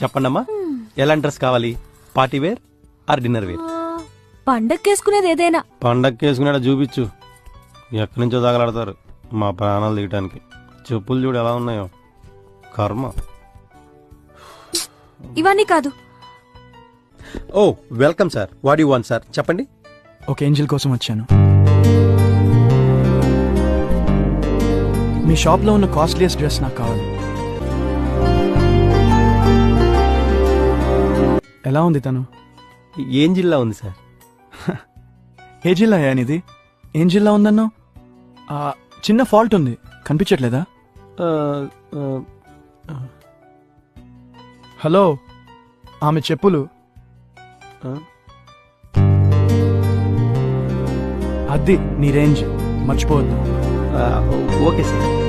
చెప్పండమ్మా, ఎలాంటి డ్రెస్ కావాలి? Party wear or dinner wear? పండక్కేసుకునేది ఏదైనా. పండగకి వేసుకునేలా చూపించు. ఎక్కడి నుంచో తగలాడతారు మా ప్రాణాలు తీయటానికి. చెప్పులు చూడు ఎలా ఉన్నాయో, కర్మ. ఇవన్నీ కాదు. Oh welcome sir, what you want sir? చెప్పండి. ఒక ఏంజిల్ కోసం వచ్చాను. మీ షాప్లో ఉన్న కాస్ట్లీయెస్ట్ డ్రెస్ నాకు కావాలి. ఎలా ఉంది తను? ఏం జిల్లా ఉంది సార్? ఏ జిల్లా ఇది? ఏం జిల్లా ఉందన్నో? చిన్న ఫాల్ట్ ఉంది, కనిపించట్లేదా? ఆ, ఆ, హలో, ఆమె చెప్పులు. ఆ? అది నీ రేంజ్, మర్చిపోవద్దు. Okay sir.